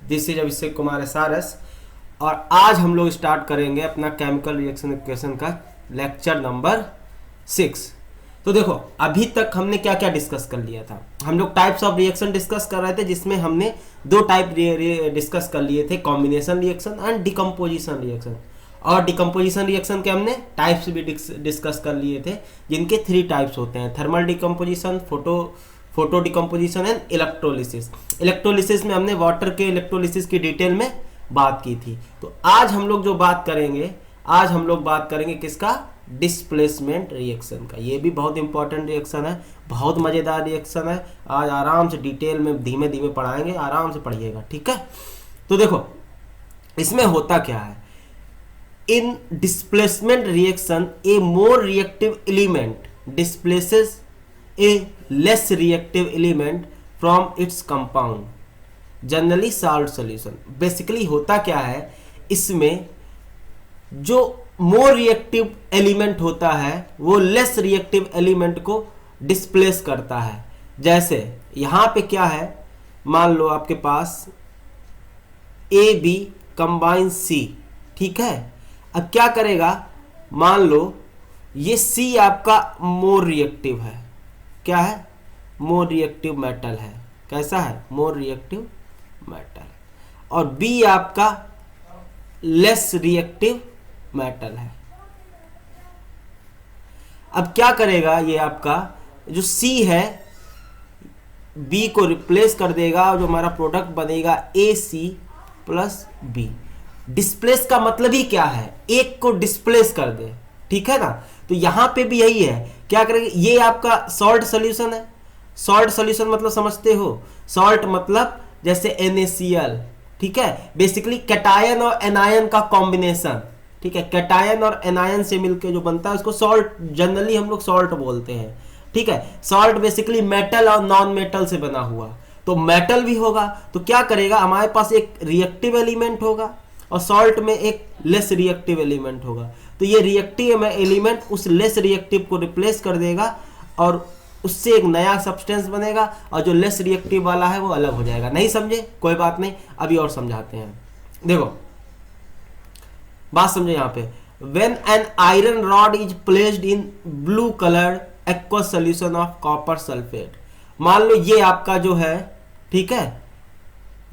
This is Abhishek Kumar SRS और आज हम लोग स्टार्ट करेंगे अपना केमिकल रिएक्शन इक्वेशन का लेक्चर नंबर 6। तो देखो अभी तक हमने क्या क्या डिस्कस कर लिया था। हम लोग टाइप्स ऑफ रिएक्शन डिस्कस कर रहे थे, जिसमें हमने दो टाइप डिस्कस कर लिए थे, combination reaction and decomposition reaction. और डिकम्पोजिशन रिएक्शन के हमने टाइप्स भी डिस्कस कर लिए थे, जिनके 3 टाइप्स होते हैं, thermal decomposition, photo decomposition and electrolysis. Electrolysis में हमने वाटर के इलेक्ट्रोलिसिस की डिटेल में बात की थी। तो आज हम लोग जो बात करेंगे किसका? डिस्प्लेसमेंट रिएक्शन का। ये भी बहुत इंपॉर्टेंट रिएक्शन है, बहुत मजेदार रिएक्शन है। आज आराम से डिटेल में धीमे धीमे पढ़ाएंगे, आराम से पढ़िएगा, ठीक है। तो देखो इसमें होता क्या है, इन displacement reaction A more reactive element displaces A less reactive element from its compound generally salt solution. Basically होता क्या है, इसमें जो मोर रिएक्टिव एलिमेंट होता है वो लेस रिएक्टिव एलिमेंट को डिस्प्लेस करता है। जैसे यहां पे क्या है, मान लो आपके पास AB कंबाइन C, ठीक है। अब क्या करेगा, मान लो ये C आपका मोर रिएक्टिव है, क्या है? मोर रिएक्टिव मेटल है। कैसा है? मोर रिएक्टिव मेटल। और B आपका लेस रिएक्टिव मेटल है। अब क्या करेगा, ये आपका जो C है B को रिप्लेस कर देगा और जो हमारा प्रोडक्ट बनेगा AC प्लस B। डिस्प्लेस का मतलब ही क्या है, एक को डिस्प्लेस कर दे, ठीक है ना। तो यहां पे भी यही है, क्या करेंगे, ये आपका सॉल्ट सॉल्यूशन है। सॉल्ट सॉल्यूशन मतलब समझते हो, सॉल्ट मतलब जैसे NaCl, ठीक है। बेसिकली कैटायन और एनायन का कॉम्बिनेशन, ठीक है। कैटायन और एनायन से मिलकर जो बनता है उसको सॉल्ट, जनरली हम लोग सॉल्ट बोलते हैं, ठीक है। सॉल्ट बेसिकली मेटल और नॉन मेटल से बना हुआ, तो मेटल भी होगा। तो क्या करेगा, हमारे पास एक रिएक्टिव एलिमेंट होगा और सॉल्ट में एक लेस रिएक्टिव एलिमेंट होगा। तो ये रिएक्टिव एलिमेंट उस लेस रिएक्टिव को रिप्लेस कर देगा और उससे एक नया सब्सटेंस बनेगा, और जो लेस रिएक्टिव वाला है वो अलग हो जाएगा। नहीं समझे? कोई बात नहीं, अभी और समझाते हैं। देखो बात समझो यहाँ पे, when an iron rod is placed in blue colored aqueous solution of copper sulfate। मान लो ये आपका जो है, ठीक है,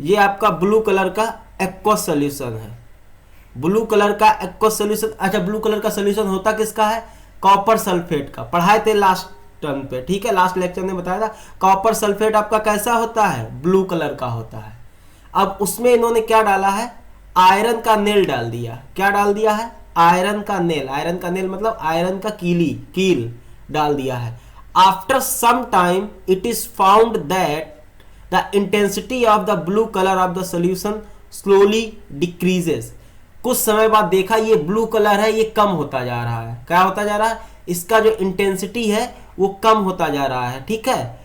ये आपका ब्लू कलर का एक्वस सॉल्यूशन है। ब्लू कलर का एक्वस सॉल्यूशन, अच्छा ब्लू कलर का सॉल्यूशन होता किसका है? कॉपर सल्फेट का। पढ़ाए थे लास्ट टर्म पे, ठीक है, लास्ट लेक्चर में बताया था। कॉपर सल्फेट आपका कैसा होता है? ब्लू कलर का होता है। अब उसमें इन्होंने क्या डाला है? आयरन का नेल डाल दिया। क्या डाल दिया है? आयरन का नेल। आयरन का नेल मतलब आयरन का कील डाल दिया है। After some time it is found that the intensity of the blue colour of the solution slowly decreases. कुछ समय बाद देखा ये ब्लू कलर है, ये कम होता जा रहा है। क्या होता जा रहा है? इसका जो इंटेंसिटी है वो कम होता जा रहा है, ठीक है,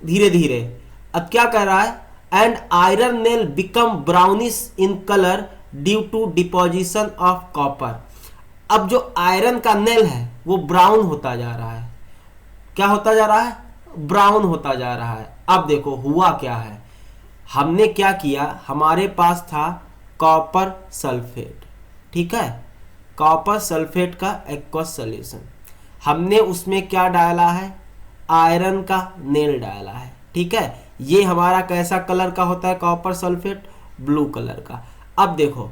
धीरे धीरे। अब क्या कर रहा है, and iron nail become brownish in colour due to deposition of copper. अब जो आयरन का नेल है वो ब्राउन होता जा रहा है। क्या होता जा रहा है? ब्राउन होता जा रहा है। अब देखो हुआ क्या है, हमने क्या किया, हमारे पास था कॉपर सल्फेट, ठीक है, कॉपर सल्फेट का एक्वस सॉल्यूशन। हमने उसमें क्या डाला है? आयरन का नेल डाला है, ठीक है। ये हमारा कैसा कलर का होता है? कॉपर सल्फेट ब्लू कलर का। अब देखो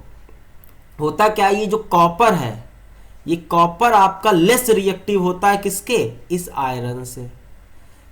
होता क्या, ये जो कॉपर है, ये कॉपर आपका लेस रिएक्टिव होता है किसके? इस आयरन से।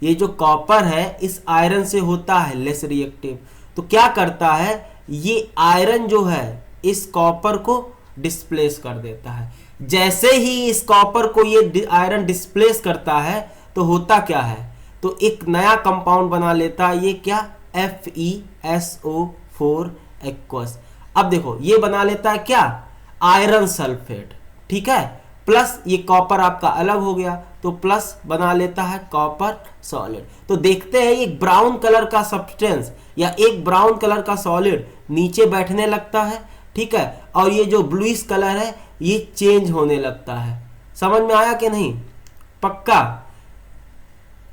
ये जो कॉपर है इस आयरन से होता है लेस रिएक्टिव। तो क्या करता है, ये आयरन जो है इस कॉपर को डिस्प्लेस कर देता है। जैसे ही इस कॉपर को ये आयरन डिस्प्लेस करता है तो होता क्या है, तो एक नया कंपाउंड बना लेता है। ये क्या? FeSO4 aqueous. अब देखो ये बना लेता है क्या? आयरन सल्फेट, ठीक है, प्लस ये कॉपर आपका अलग हो गया तो प्लस बना लेता है कॉपर सॉलिड। तो देखते हैं एक ब्राउन कलर का सब्सटेंस या एक ब्राउन कलर का सॉलिड नीचे बैठने लगता है, ठीक है, और ये जो ब्लूइश कलर है ये चेंज होने लगता है। समझ में आया कि नहीं? पक्का?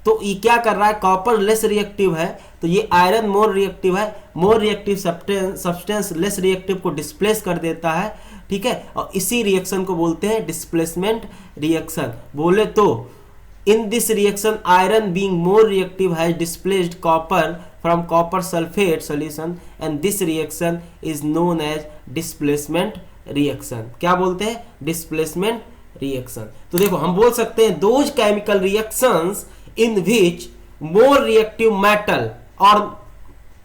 तो ये क्या कर रहा है, कॉपर लेस रिएक्टिव है तो ये आयरन मोर रिएक्टिव है, more reactive substance less reactive को डिस्प्लेस कर देता है, ठीक है, और इसी रिएक्शन को बोलते हैं डिस्प्लेसमेंट रिएक्शन। बोले तो in this reaction iron being more reactive has displaced copper from copper sulphate solution and this reaction is known as displacement reaction. क्या बोलते हैं, डिस्प्लेसमेंट रिएक्शन। तो देखो हम बोल सकते हैं those chemical reactions in which more reactive metal, और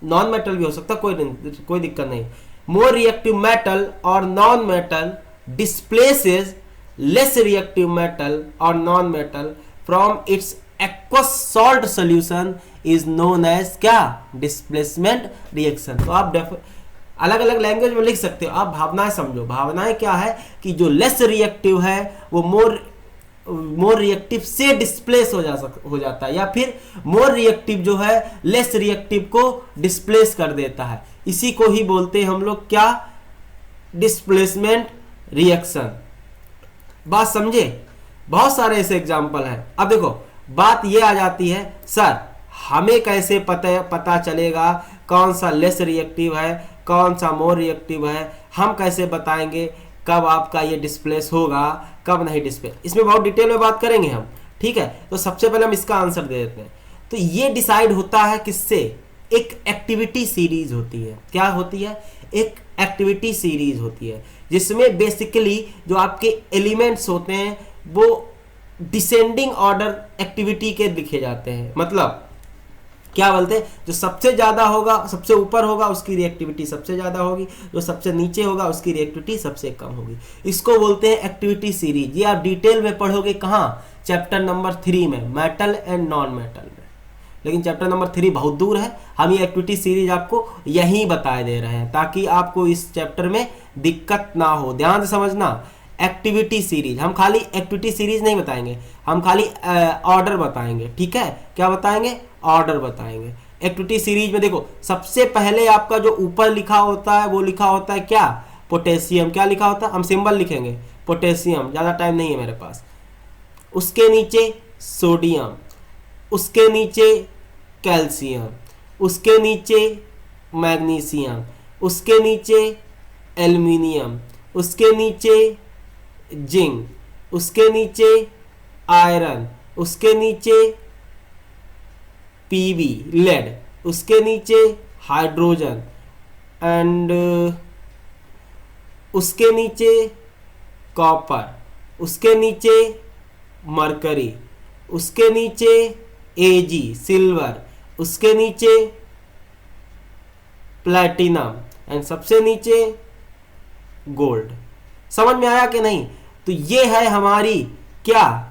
नॉन मेटल भी हो सकता है, कोई दिक्कत नहीं, मोर रिएक्टिव मेटल और non metal displaces less reactive metal और non metal from its aqueous salt solution is known as क्या, डिस्प्लेसमेंट रिएक्शन। तो आप अलग अलग लैंग्वेज में लिख सकते हो, आप भावनाएं समझो। भावनाएं क्या है कि जो लेस रिएक्टिव है वो मोर रिएक्टिव से डिस्प्लेस हो जाता है, या फिर मोर रिएक्टिव जो है लेस रिएक्टिव को डिस्प्लेस कर देता है। इसी को ही बोलते हैं हम लोग क्या, डिस्प्लेसमेंट रिएक्शन। बात समझे, बहुत सारे ऐसे एग्जाम्पल हैं। अब देखो बात ये आ जाती है, सर हमें कैसे पता चलेगा कौन सा लेस रिएक्टिव है, कौन सा मोर रिएक्टिव है, हम कैसे बताएंगे कब आपका ये डिस्प्लेस होगा, कब नहीं डिस्प्लेस। इसमें बहुत डिटेल में बात करेंगे हम, ठीक है। तो सबसे पहले हम इसका आंसर दे देते हैं। तो ये डिसाइड होता है किससे, एक एक्टिविटी सीरीज होती है। क्या होती है, एक एक्टिविटी सीरीज होती है, जिसमें बेसिकली जो आपके एलिमेंट्स होते हैं वो डिसेंडिंग ऑर्डर एक्टिविटी के लिखे जाते हैं। मतलब क्या बोलते हैं, जो सबसे ज्यादा होगा, सबसे ऊपर होगा उसकी रिएक्टिविटी सबसे ज्यादा होगी, जो सबसे नीचे होगा उसकी रिएक्टिविटी सबसे कम होगी। इसको बोलते हैं एक्टिविटी सीरीज। ये आप डिटेल में पढ़ोगे कहाँ, चैप्टर नंबर 3 में, मेटल एंड नॉन मेटल में। लेकिन चैप्टर नंबर 3 बहुत दूर है, हम ये एक्टिविटी सीरीज आपको यहीं बताए दे रहे हैं ताकि आपको इस चैप्टर में दिक्कत ना हो। ध्यान से समझना, एक्टिविटी सीरीज, हम खाली एक्टिविटी सीरीज नहीं बताएंगे, हम खाली ऑर्डर बताएंगे, ठीक है। क्या बताएंगे, ऑर्डर बताएंगे। एक्टिविटी सीरीज में देखो सबसे पहले आपका जो ऊपर लिखा होता है वो लिखा होता है क्या, पोटेशियम। क्या लिखा होता है, हम सिंबल लिखेंगे पोटेशियम, ज़्यादा टाइम नहीं है मेरे पास। उसके नीचे सोडियम, उसके नीचे कैल्शियम, उसके नीचे मैग्नीशियम, उसके नीचे एल्युमिनियम, उसके नीचे जिंक, उसके नीचे आयरन, उसके नीचे पीवी लेड, उसके नीचे हाइड्रोजन एंड उसके नीचे कॉपर, उसके नीचे मरकरी, उसके नीचे एजी सिल्वर, उसके नीचे प्लैटिनम एंड सबसे नीचे गोल्ड। समझ में आया कि नहीं। तो ये है हमारी क्या,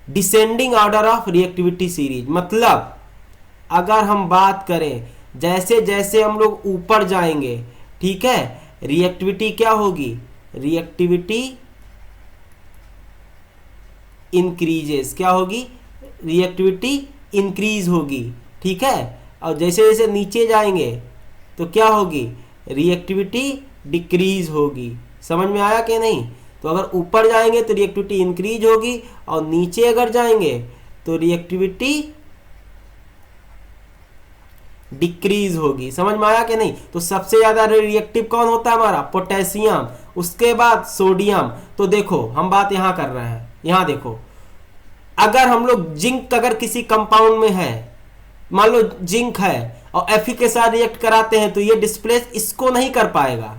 descending order of reactivity series. मतलब अगर हम बात करें जैसे जैसे हम लोग ऊपर जाएंगे, ठीक है, रिएक्टिविटी क्या होगी, रिएक्टिविटी इंक्रीजेस। क्या होगी, रिएक्टिविटी इंक्रीज होगी, ठीक है। और जैसे जैसे नीचे जाएंगे तो क्या होगी, रिएक्टिविटी डिक्रीज होगी। समझ में आया कि नहीं। तो अगर ऊपर जाएंगे तो रिएक्टिविटी इंक्रीज होगी और नीचे अगर जाएंगे तो रिएक्टिविटी डिक्रीज होगी। समझ में आया कि नहीं। तो सबसे ज्यादा रिएक्टिव कौन होता है हमारा, पोटेशियम, उसके बाद सोडियम। तो देखो हम बात यहां कर रहे हैं, यहां देखो अगर हम लोग जिंक अगर किसी कंपाउंड में है, मान लो जिंक है और Fe के साथ रिएक्ट कराते हैं तो ये डिस्प्लेस इसको नहीं कर पाएगा,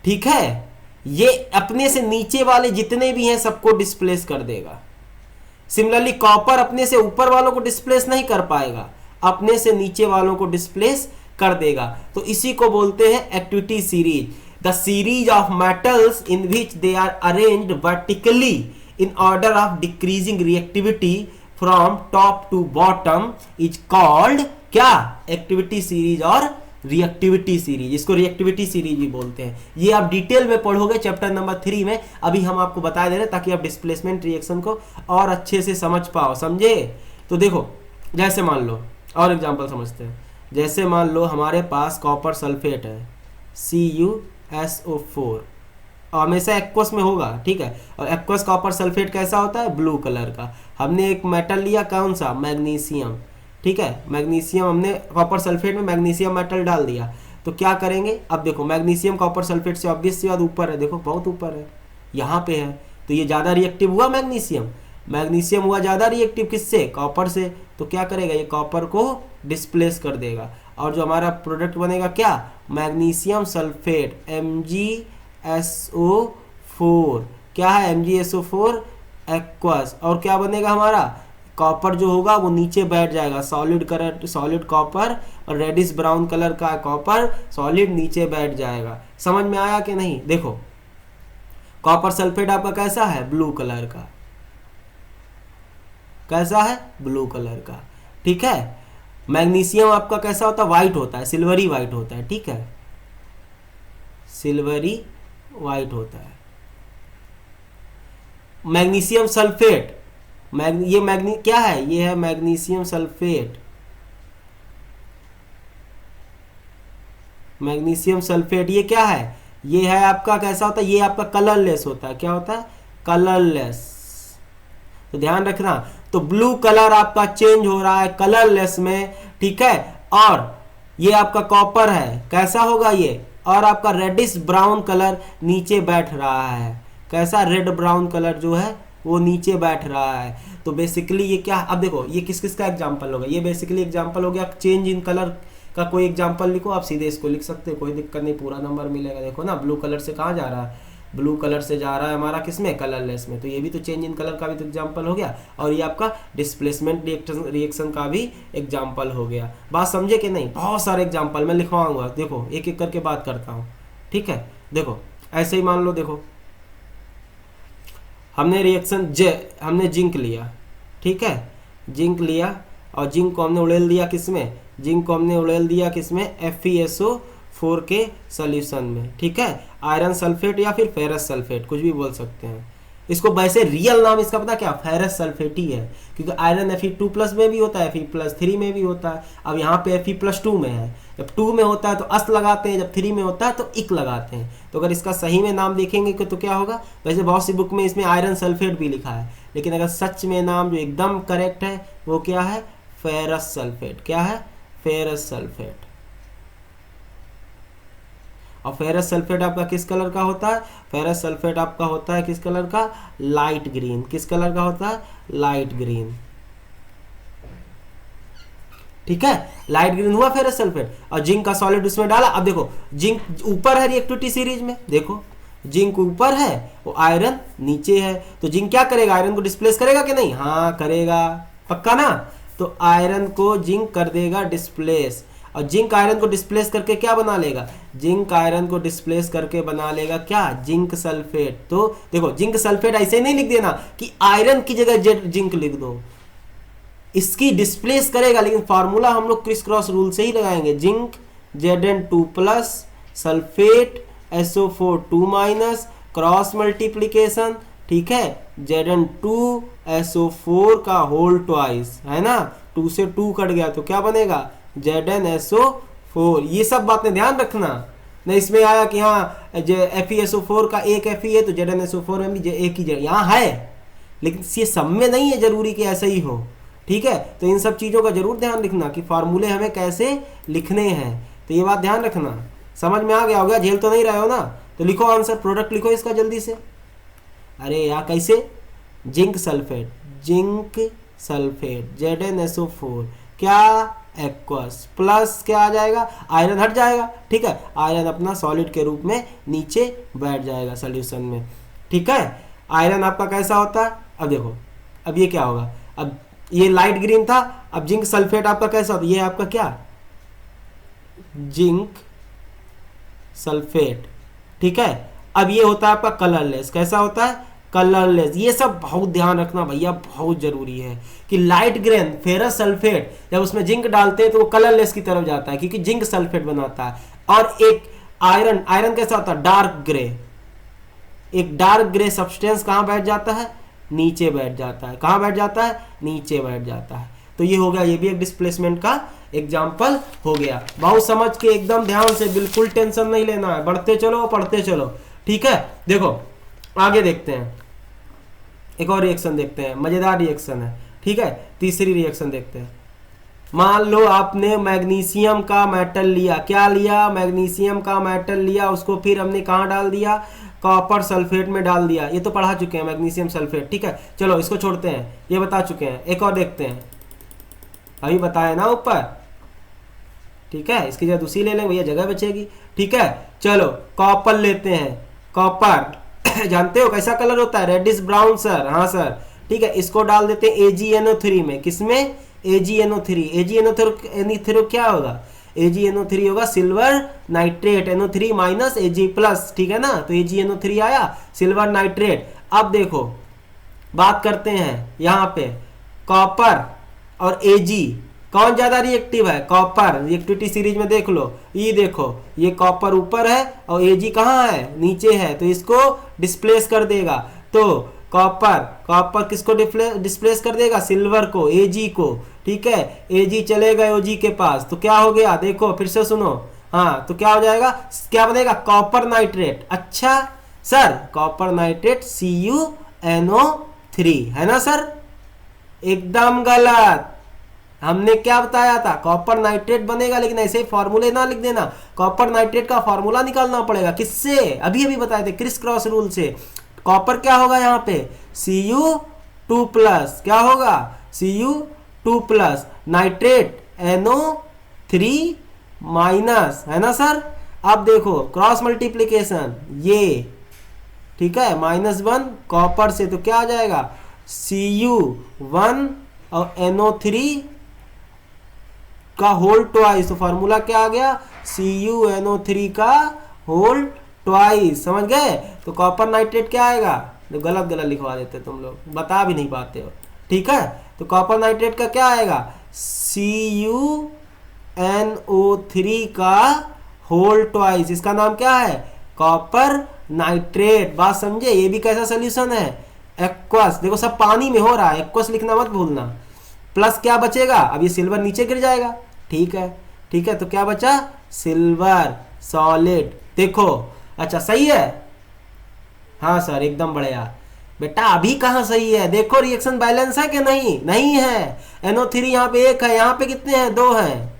ठीक है। ये अपने से नीचे वाले जितने भी हैं सबको डिस्प्लेस कर देगा। सिमिलरली कॉपर अपने से ऊपर वालों को डिस्प्लेस नहीं कर पाएगा, अपने से नीचे वालों को डिस्प्लेस कर देगा। तो इसी को बोलते हैं activity series. The series of metals in which they are arranged vertically in order of decreasing reactivity from top to bottom is called क्या, एक्टिविटी सीरीज और रिएक्टिविटी सीरीज। इसको रिएक्टिविटी सीरीज भी बोलते हैं। ये आप डिटेल में पढ़ोगे चैप्टर नंबर 3 में। अभी हम आपको बता दे रहे हैं ताकि आप डिस्प्लेसमेंट रिएक्शन को और अच्छे से समझ पाओ, समझे। तो देखो जैसे मान लो और एग्जांपल समझते हैं। जैसे मान लो हमारे पास कॉपर सल्फेट है CuSO4, हमेशा एक्वस में होगा, ठीक है। और एक्वस कॉपर सल्फेट कैसा होता है, ब्लू कलर का। हमने एक मेटल लिया, कौन सा, मैग्नीशियम, ठीक है। मैग्नीशियम हमने कॉपर सल्फेट में मैग्नीशियम मेटल डाल दिया, तो क्या करेंगे, अब देखो मैग्नीशियम कॉपर सल्फेट से ऑब्वियस सी बात ऊपर है, देखो बहुत ऊपर है, यहाँ पे है, तो ये ज़्यादा रिएक्टिव हुआ मैग्नीशियम हुआ ज़्यादा रिएक्टिव किससे, कॉपर से। तो क्या करेगा, ये कॉपर को डिस्प्लेस कर देगा, और जो हमारा प्रोडक्ट बनेगा क्या, मैग्नीशियम सल्फेट MgSO4, क्या है MgSO4 एक्वस, और क्या बनेगा हमारा, कॉपर जो होगा वो नीचे बैठ जाएगा, सॉलिड कॉपर, और रेडिश ब्राउन कलर का कॉपर सॉलिड नीचे बैठ जाएगा। समझ में आया कि नहीं। देखो कॉपर सल्फेट आपका कैसा है, ब्लू कलर का, कैसा है, ब्लू कलर का, ठीक है। मैग्नीशियम आपका कैसा होता है, व्हाइट होता है, सिल्वरी व्हाइट होता है, ठीक है, सिल्वरी व्हाइट होता है। मैग्नीशियम सल्फेट, क्या है, ये है मैग्नीशियम सल्फेट, मैग्नीशियम सल्फेट ये क्या है, ये है आपका कैसा होता है, ये आपका कलरलेस होता है, क्या होता है, कलरलेस। तो ध्यान रखना, तो ब्लू कलर आपका चेंज हो रहा है कलरलेस में, ठीक है। और ये आपका कॉपर है, कैसा होगा ये, और आपका रेडिश ब्राउन कलर नीचे बैठ रहा है, कैसा, रेड ब्राउन कलर जो है वो नीचे बैठ रहा है। तो बेसिकली ये क्या, अब देखो ये किस किस का एग्जांपल होगा, ये बेसिकली एग्जांपल हो गया चेंज इन कलर का। कोई एग्जांपल लिखो, आप सीधे इसको लिख सकते हो, कोई दिक्कत नहीं, पूरा नंबर मिलेगा। देखो ना ब्लू कलर से कहाँ जा रहा है, ब्लू कलर से जा रहा है हमारा किसमें, कलरलेस में, तो ये भी तो चेंज इन कलर का भी तो एग्जांपल हो गया, और ये आपका डिस्प्लेसमेंट रिएक्शन का भी एग्जांपल हो गया। बात समझे कि नहीं, बहुत सारे एग्जांपल मैं लिखवाऊंगा, देखो एक एक करके बात करता हूँ, ठीक है। देखो ऐसे ही मान लो, देखो हमने हमने जिंक लिया, ठीक है, जिंक लिया, और जिंक को हमने उड़ेल दिया किसमें, जिंक को हमने उड़ेल दिया किसमें, FeSO4 के सॉल्यूशन में, ठीक है। आयरन सल्फेट या फिर फेरस सल्फेट, कुछ भी बोल सकते हैं इसको, वैसे रियल नाम इसका पता क्या, फेरस सल्फेट ही है, क्योंकि आयरन Fe2+ में भी होता है, Fe+3 में भी होता है। अब यहाँ पे Fe+2 में है, जब 2 में होता है तो अस लगाते हैं, जब 3 में होता है तो इक लगाते हैं। तो अगर इसका सही में नाम देखेंगे तो क्या होगा, वैसे बहुत सी बुक में इसमें आयरन सल्फेट भी लिखा है, लेकिन अगर सच में नाम जो एकदम करेक्ट है वो क्या है, फेरस सल्फेट, क्या है, फेरस सल्फेट। और फेरस सल्फेट आपका किस कलर का होता है, फेरस सल्फेट आपका होता है किस कलर का, लाइट ग्रीन, किस कलर का होता है, लाइट ग्रीन, ठीक है, लाइट ग्रीन हुआ फेरस सल्फेट। और जिंक का सॉलिड उसमें डाला, अब देखो जिंक ऊपर है रिएक्टिविटी सीरीज में, देखो जिंक ऊपर है वो आयरन नीचे है, तो जिंक क्या करेगा, आयरन को डिस्प्लेस करेगा कि नहीं, हाँ करेगा, पक्का ना। तो आयरन को जिंक कर देगा डिस्प्लेस, और जिंक आयरन को डिस्प्लेस करके क्या बना लेगा, जिंक आयरन को डिस्प्लेस करके बना लेगा क्या, जिंक सल्फेट। तो देखो जिंक सल्फेट ऐसे नहीं लिख देना कि आयरन की जगह जिंक लिख दो, इसकी डिस्प्लेस करेगा, लेकिन फार्मूला हम लोग क्रिस क्रॉस रूल से ही लगाएंगे, zinc Zn2+ sulphate SO4 2- cross multiplication, ठीक है, Zn2SO4 का होल ट्वाइस, है ना, 2 से 2 कट गया तो क्या बनेगा, ZnSO4। ये सब बातें ध्यान रखना, नहीं इसमें आया कि हाँ FeSO4 का एक Fe है तो ZnSO4 में भी एक ही यहाँ है, लेकिन ये सब में नहीं है जरूरी कि ऐसा ही हो, ठीक है। तो इन सब चीज़ों का जरूर ध्यान रखना कि फार्मूले हमें कैसे लिखने हैं, तो ये बात ध्यान रखना। समझ में आ गया होगा, झेल तो नहीं रहे हो ना, तो लिखो आंसर, प्रोडक्ट लिखो इसका जल्दी से। अरे यार कैसे, जिंक सल्फेट ZnSO4 क्या, एक्वस, प्लस क्या आ जाएगा, आयरन हट जाएगा, ठीक है, आयरन अपना सॉलिड के रूप में नीचे बैठ जाएगा सॉल्यूशन में, ठीक है। आयरन आपका कैसा होता है, अब देखो अब ये क्या होगा, अब ये लाइट ग्रीन था, अब जिंक सल्फेट आपका कैसा होता है, ये आपका क्या, जिंक सल्फेट, ठीक है। अब ये होता है आपका कलरलेस, कैसा होता है, कलरलेस। ये सब बहुत ध्यान रखना भैया, बहुत जरूरी है कि लाइट ग्रीन फेरस सल्फेट जब उसमें जिंक डालते हैं तो वो कलरलेस की तरफ जाता है, क्योंकि जिंक सल्फेट बनाता है। और एक आयरन कैसा होता है, डार्क ग्रे, एक डार्क ग्रे सब्सटेंस कहाँ बैठ जाता है, नीचे बैठ जाता है, कहाँ बैठ जाता है, नीचे बैठ जाता है। तो ये हो गया, ये भी एक डिस्प्लेसमेंट का एग्जाम्पल हो गया। बहुत समझ के एकदम ध्यान से, बिल्कुल टेंशन नहीं लेना है, बढ़ते चलो पढ़ते चलो, ठीक है, देखो आगे देखते हैं, एक और रिएक्शन देखते हैं, मजेदार रिएक्शन है। ठीक है, तीसरी रिएक्शन देखते हैं। मान लो आपने मैग्नीशियम का मेटल लिया, क्या लिया, मैग्नीशियम का मेटल लिया, उसको फिर हमने कहाँ डाल दिया, कॉपर सल्फेट में डाल दिया। ये तो पढ़ा चुके हैं मैग्नीशियम सल्फेट। ठीक है, चलो इसको छोड़ते हैं, ये बता चुके हैं। एक और देखते हैं, अभी बताया ना ऊपर। ठीक है, इसकी जगह दूसरी ले लेंगे भैया, जगह बचेगी। ठीक है, चलो कॉपर लेते हैं, कॉपर जानते हो कैसा कलर होता है, रेडिश ब्राउन सर, हाँ सर। ठीक है, इसको डाल देते हैं AgNO3 में, किसमें, AgNO3। AgNO3 क्या होगा, AgNO3 होगा silver nitrate, NO3 minus Ag plus. ठीक है ना, तो AgNO3 आया सिल्वर नाइट्रेट। अब देखो बात करते हैं यहाँ पे कॉपर और Ag, कौन ज्यादा रिएक्टिव है, कॉपर। रिएक्टिविटी सीरीज में देख लो, ये देखो ये कॉपर ऊपर है और Ag कहाँ है, नीचे है, तो इसको डिस्प्लेस कर देगा। तो कॉपर किसको डिस्प्लेस कर देगा, सिल्वर को, Ag को। ठीक है, Ag चलेगा Ag के पास, तो क्या हो गया, देखो फिर से सुनो, हाँ तो क्या हो जाएगा, क्या बनेगा, कॉपर नाइट्रेट। अच्छा सर, कॉपर नाइट्रेट CuNO3 है ना सर, एकदम गलत। हमने क्या बताया था, कॉपर नाइट्रेट बनेगा, लेकिन ऐसे ही फॉर्मूले ना लिख देना। कॉपर नाइट्रेट का फॉर्मूला निकालना पड़ेगा, किससे, अभी अभी बताए थे, क्रिस क्रॉस रूल से। कॉपर क्या होगा यहाँ पे, Cu2 प्लस, क्या होगा, Cu2 plus, nitrate NO3 minus, है ना सर। अब देखो क्रॉस मल्टीप्लीकेशन, ये ठीक है, -1 कॉपर से, तो क्या आ जाएगा, Cu1 और NO3 का होल ट्वाइस। तो फॉर्मूला क्या आ गया, CuNO3 का होल ट्वाइस। समझ गए, तो कॉपर नाइट्रेट क्या आएगा, तो गलत लिखवा देते तुम लोग, बता भी नहीं पाते हो। ठीक है, तो कॉपर नाइट्रेट का क्या आएगा, CuNO3 का होल ट्वाइस। इसका नाम क्या है, कॉपर नाइट्रेट। बात समझे, ये भी कैसा सोल्यूशन है, एक्वस। देखो सब पानी में हो रहा है, एक्वस लिखना मत भूलना। प्लस क्या बचेगा, अब ये सिल्वर नीचे गिर जाएगा। ठीक है, ठीक है, तो क्या बचा, सिल्वर सॉलिड। देखो अच्छा सही है, हाँ सर एकदम बढ़िया। बेटा अभी कहाँ सही है, देखो रिएक्शन बैलेंस है कि नहीं, नहीं है। NO3 यहाँ पे 1 है, यहाँ पे कितने हैं, 2 हैं।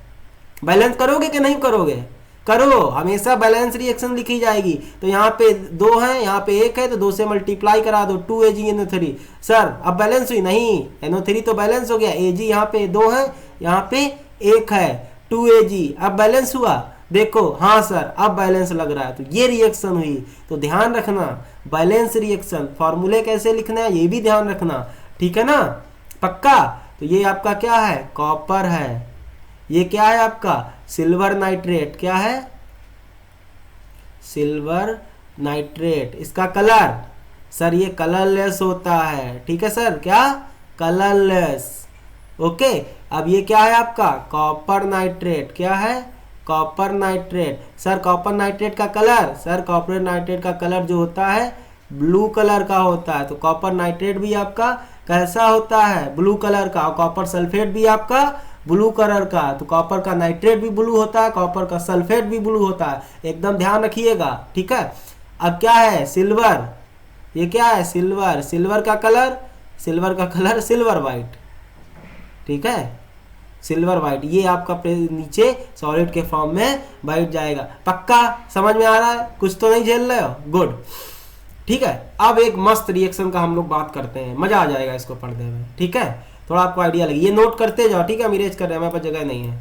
बैलेंस करोगे कि नहीं करोगे, करो, हमेशा बैलेंस रिएक्शन लिखी जाएगी। तो यहाँ पे 2 है, यहाँ पे 1 है, तो 2 से मल्टीप्लाई करा दो, 2 AgNO3। सर अब बैलेंस हुई, नहीं, NO3 तो बैलेंस हो गया, Ag यहाँ पे 2 है, यहाँ पे 1 है, 2 Ag। अब बैलेंस हुआ, देखो हाँ सर अब बैलेंस लग रहा है, तो ये रिएक्शन हुई। तो ध्यान रखना, बैलेंस रिएक्शन फॉर्मूले कैसे लिखना है ये भी ध्यान रखना, ठीक है ना, पक्का। तो ये आपका क्या है, कॉपर है, ये क्या है आपका सिल्वर नाइट्रेट, क्या है सिल्वर नाइट्रेट। इसका कलर सर ये कलरलेस होता है, ठीक है सर, क्या कलरलेस, ओके। अब ये क्या है आपका कॉपर नाइट्रेट, क्या है copper nitrate. Sir copper nitrate का कलर, सर कॉपर नाइट्रेट का कलर जो होता है ब्लू कलर का होता है। तो कॉपर नाइट्रेट भी आपका कैसा होता है, ब्लू कलर का। और कॉपर सल्फेट भी आपका ब्लू कलर का। तो कॉपर का नाइट्रेट भी ब्लू होता है, कॉपर का सल्फेट भी ब्लू होता है, एकदम ध्यान रखिएगा, ठीक है। अब क्या है सिल्वर, ये क्या है सिल्वर, सिल्वर का कलर सिल्वर वाइट, ठीक है, सिल्वर वाइट। ये आपका नीचे सॉलिड के फॉर्म में बैठ जाएगा, पक्का समझ में आ रहा है, कुछ तो नहीं झेल रहे हो, गुड, ठीक है। अब एक मस्त रिएक्शन का हम लोग बात करते हैं, मजा आ जाएगा इसको पढ़ने में, ठीक है, थोड़ा आपको आइडिया लगे, ये नोट करते जाओ, ठीक है। हम इरेज कर रहे हैं, हमारे पास जगह नहीं है,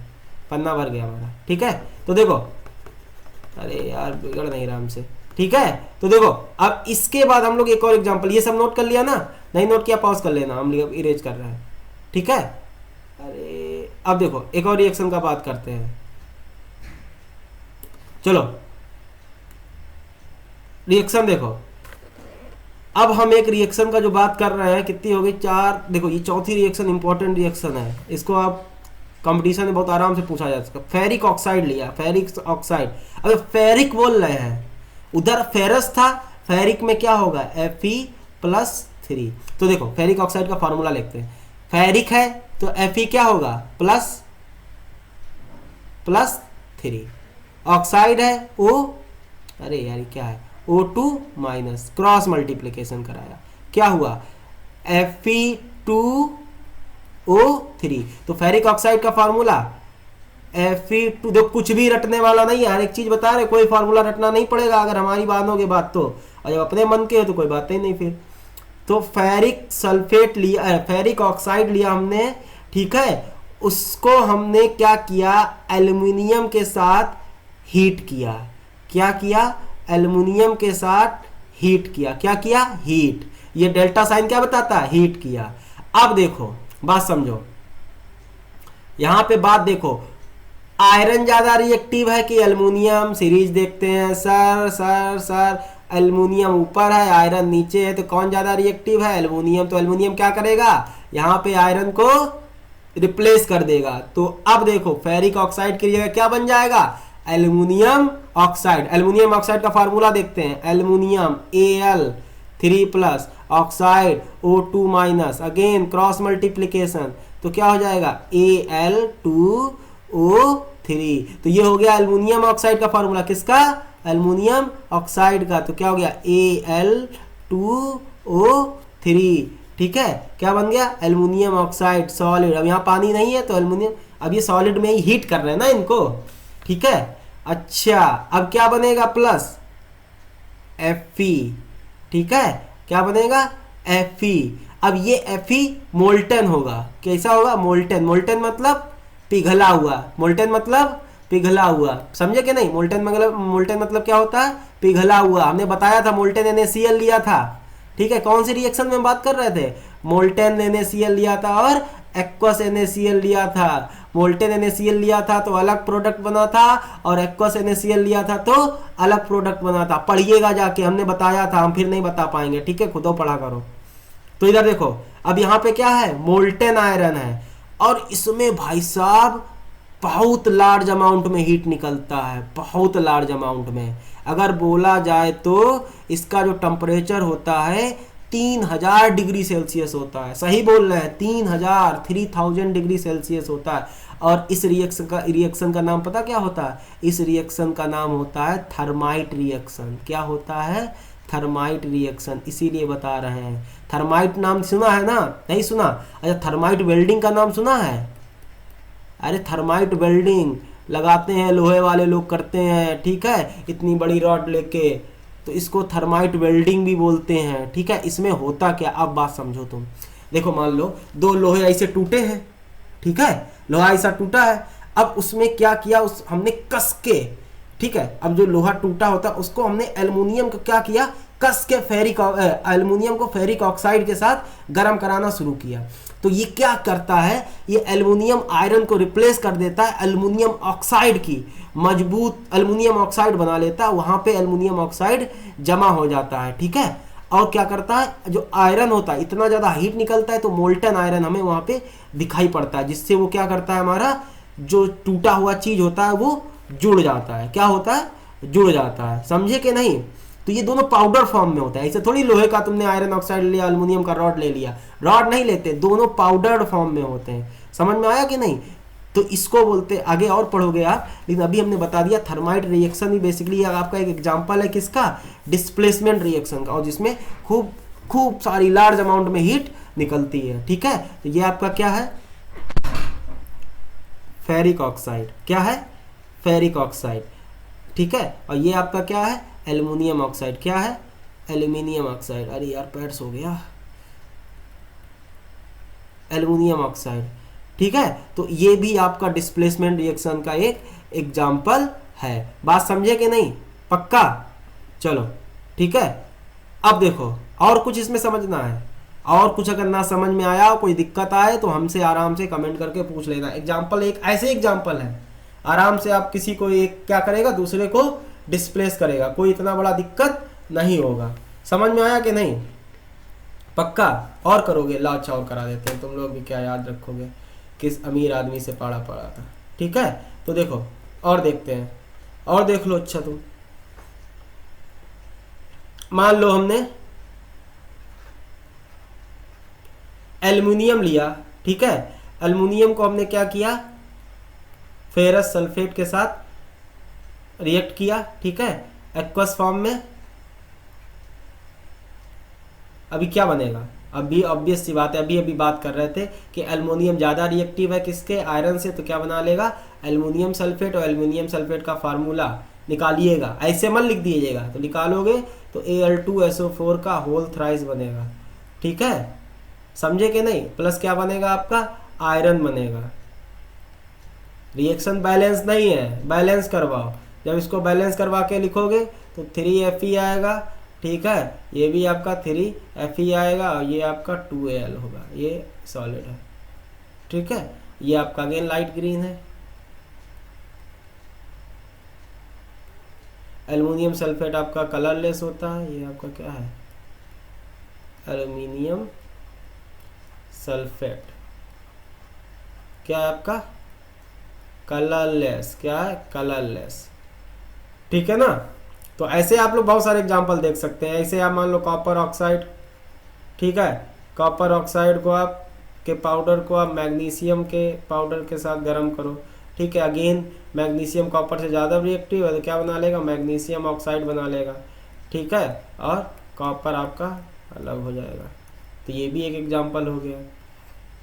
पन्ना भर गया हमारा, ठीक है। तो देखो, अरे यार बिगड़ नहीं रहा हमसे, ठीक है। तो देखो अब इसके बाद हम लोग एक और एग्जांपल, ये सब नोट कर लिया ना, नहीं नोट किया पॉज कर लेना, हम लोग इरेज कर रहे हैं, ठीक है। अरे अब देखो एक और रिएक्शन का बात करते हैं, चलो रिएक्शन देखो। अब हम एक रिएक्शन का जो बात कर रहे हैं, कितनी हो गई 4, देखो ये चौथी रिएक्शन इंपॉर्टेंट रिएक्शन है, इसको आप कंपटीशन में बहुत आराम से पूछा जा सकता है। फेरिक ऑक्साइड लिया, फेरिक ऑक्साइड, अब फेरिक बोल रहे हैं, उधर फेरस था, फेरिक में क्या होगा Fe+3। तो देखो फेरिक ऑक्साइड का फॉर्मूला लिखते हैं, फेरिक है तो Fe क्या होगा +3, ऑक्साइड है O, अरे यार क्या है O2 माइनस, क्रॉस मल्टीप्लीकेशन कराया, क्या हुआ Fe2O3। तो फेरिक ऑक्साइड का फार्मूला Fe2, देखो कुछ भी रटने वाला नहीं है, हर एक चीज बता रहे, कोई फार्मूला रटना नहीं पड़ेगा अगर हमारी मानोगे बात तो, और जब अपने मन के हो तो कोई बात ही नहीं फिर। तो फेरिक सल्फेट लिया, फेरिक ऑक्साइड लिया हमने, ठीक है, उसको हमने क्या किया, एल्युमिनियम के साथ हीट किया। क्या किया, एल्युमिनियम के साथ हीट किया। क्या किया, हीट। ये डेल्टा साइन क्या बताता है, हीट किया। अब देखो बात समझो, यहां पे बात देखो, आयरन ज्यादा रिएक्टिव है कि एल्युमिनियम, सीरीज देखते हैं। सर एल्युमिनियम ऊपर है, आयरन नीचे है, तो कौन ज्यादा रिएक्टिव है, एल्युमिनियम। तो एल्युमिनियम क्या करेगा, यहां पे आयरन को रिप्लेस कर देगा। तो अब देखो फेरिक ऑक्साइड की जगह क्या बन जाएगा, एल्युमिनियम ऑक्साइड। एल्युमिनियम ऑक्साइड का फार्मूला देखते हैं, aluminium Al3+ oxide O2 minus, again cross multiplication, तो क्या हो जाएगा Al2O3। तो ये हो गया एल्युमिनियम ऑक्साइड का फार्मूला, किसका, एल्युमिनियम ऑक्साइड का। तो क्या हो गया Al2O3, ठीक है, क्या बन गया, एल्युमिनियम ऑक्साइड सॉलिड। अब यहाँ पानी नहीं है तो एल्युमिनियम, अब ये सॉलिड में ही हीट कर रहे हैं ना इनको, ठीक है। अच्छा अब क्या बनेगा, प्लस Fe, ठीक है, क्या बनेगा Fe। अब ये Fe मोल्टन होगा, कैसा होगा, मोल्टन। मोल्टन मतलब पिघला हुआ, मोल्टन मतलब पिघला हुआ, समझे कि नहीं। मोल्टन मतलब क्या होता है, पिघला हुआ। हमने बताया था मोल्टन NaCl लिया था, ठीक है। कौन सी रिएक्शन में बात कर रहे थे, मोल्टन NaCl लिया था और एक्वस NaCl लिया था। मोल्टन NaCl लिया था तो अलग प्रोडक्ट बना था, और एक्वस NaCl लिया था तो अलग प्रोडक्ट बना था। पढ़िएगा जाके, हमने बताया था, हम फिर नहीं बता पाएंगे, ठीक है, खुद पढ़ा करो। तो इधर देखो, अब यहाँ पे क्या है, मोल्टन आयरन है, और इसमें भाई साहब बहुत लार्ज अमाउंट में हीट निकलता है, बहुत लार्ज अमाउंट में। अगर बोला जाए तो इसका जो टेम्परेचर होता है 3000 डिग्री सेल्सियस होता है, सही बोल रहे हैं, 3000 डिग्री सेल्सियस होता है। और इस रिएक्शन का नाम पता क्या होता है, इस रिएक्शन का नाम होता है थर्माइट रिएक्शन। क्या होता है, थर्माइट रिएक्शन, इसीलिए बता रहे हैं। थर्माइट नाम सुना है ना, नहीं सुना, अच्छा थर्माइट वेल्डिंग का नाम सुना है, अरे थर्माइट वेल्डिंग लगाते हैं, लोहे वाले लोग करते हैं, ठीक है, इतनी बड़ी रॉड लेके, तो इसको थर्माइट वेल्डिंग भी बोलते हैं, ठीक है। इसमें होता क्या, अब बात समझो तुम। देखो मान लो दो लोहे ऐसे टूटे हैं, ठीक है, लोहा ऐसा टूटा है, अब उसमें क्या किया, उस हमने कस के, ठीक है, अब जो लोहा टूटा होता है उसको हमने एल्युमिनियम को क्या किया, कस के एल्युमिनियम को फेरिक ऑक्साइड के साथ गर्म कराना शुरू किया। तो ये क्या करता है, ये एल्युमिनियम आयरन को रिप्लेस कर देता है, एल्युमिनियम ऑक्साइड की मजबूत एल्युमिनियम ऑक्साइड बना लेता है, वहां पे एल्युमिनियम ऑक्साइड जमा हो जाता है, ठीक है। और क्या करता है, जो आयरन होता है इतना ज्यादा हीट निकलता है तो मोल्टन आयरन हमें वहां पे दिखाई पड़ता है, जिससे वो क्या करता है, हमारा जो टूटा हुआ चीज होता है वो जुड़ जाता है। क्या होता है, जुड़ जाता है, समझे कि नहीं। तो ये दोनों पाउडर फॉर्म में होता है, ऐसे थोड़ी लोहे का तुमने आयरन ऑक्साइड लिया, एल्युमिनियम का रॉड ले लिया, रॉड नहीं लेते, दोनों पाउडर्ड फॉर्म में होते हैं। समझ में आया कि नहीं। तो इसको बोलते, आगे और पढ़ोगे आप, लेकिन अभी हमने बता दिया थर्माइट रिएक्शन भी बेसिकली आपका एक एग्जांपल है किसका, डिस्प्लेसमेंट रिएक्शन का, और जिसमें खूब सारी लार्ज अमाउंट में हीट निकलती है, ठीक है। तो ये आपका क्या है, फेरिक ऑक्साइड, क्या है, फेरिक ऑक्साइड, ठीक है। और ये आपका क्या है, एल्युमिनियम ऑक्साइड, क्या है, एल्युमिनियम ऑक्साइड, अरे यार पैड्स हो गया, एल्युमिनियम ऑक्साइड, ठीक है। तो ये भी आपका डिस्प्लेसमेंट रिएक्शन का एक एग्जाम्पल है। बात समझे कि नहीं, पक्का, चलो ठीक है। अब देखो और कुछ इसमें समझना है, और कुछ अगर ना समझ में आया, कोई दिक्कत आए तो हमसे आराम से कमेंट करके पूछ लेना। एग्जाम्पल एक ऐसे एग्जाम्पल है, आराम से आप किसी को एक क्या करेगा, दूसरे को डिस्प्लेस करेगा, कोई इतना बड़ा दिक्कत नहीं होगा। समझ में आया कि नहीं, पक्का। और करोगे, ला अच्छा और करा देते हैं, तुम लोग भी क्या याद रखोगे किस अमीर आदमी से पढ़ा था, ठीक है। तो देखो और देखते हैं, और देख लो। अच्छा तुम मान लो हमने एल्युमिनियम लिया, ठीक है, एल्युमिनियम को हमने क्या किया, फेरस सल्फेट के साथ रिएक्ट किया, ठीक है, एक्वस फॉर्म में, अभी क्या बनेगा, अभी ऑब्वियस सी बात है, अभी बात कर रहे थे कि एल्युमिनियम ज़्यादा रिएक्टिव है किसके, आयरन से, तो क्या बना लेगा एल्युमिनियम सल्फेट, और एल्युमिनियम सल्फेट का फार्मूला निकालिएगा, ऐसे मत लिख दीजिएगा, तो निकालोगे तो Al2SO4 का होल थ्राइस बनेगा, ठीक है, समझे कि नहीं, प्लस क्या बनेगा आपका आयरन बनेगा। रिएक्शन बैलेंस नहीं है, बैलेंस करवाओ, जब इसको बैलेंस करवा के लिखोगे तो 3Fe आएगा, ठीक है, ये भी आपका 3Fe आएगा, और ये आपका 2Al होगा, ये सॉलिड है, ठीक है, ये आपका अगेन लाइट ग्रीन है। एल्युमिनियम सल्फेट आपका कलरलेस होता है, ये आपका क्या है एल्युमिनियम सल्फेट, क्या है आपका कलरलेस, क्या है कलरलेस, ठीक है ना। तो ऐसे आप लोग बहुत सारे एग्जांपल देख सकते हैं। ऐसे आप मान लो कॉपर ऑक्साइड, ठीक है, कॉपर ऑक्साइड को आप के पाउडर को आप मैग्नीशियम के पाउडर के साथ गर्म करो, ठीक है, अगेन मैग्नीशियम कॉपर से ज़्यादा रिएक्टिव है तो क्या बना लेगा मैग्नीशियम ऑक्साइड बना लेगा, ठीक है, और कॉपर आपका अलग हो जाएगा। तो ये भी एक एग्जांपल हो गया,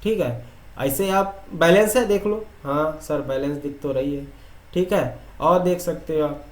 ठीक है। ऐसे आप बैलेंस है देख लो, हाँ सर बैलेंस दिख तो रही है, ठीक है, और देख सकते हो आप,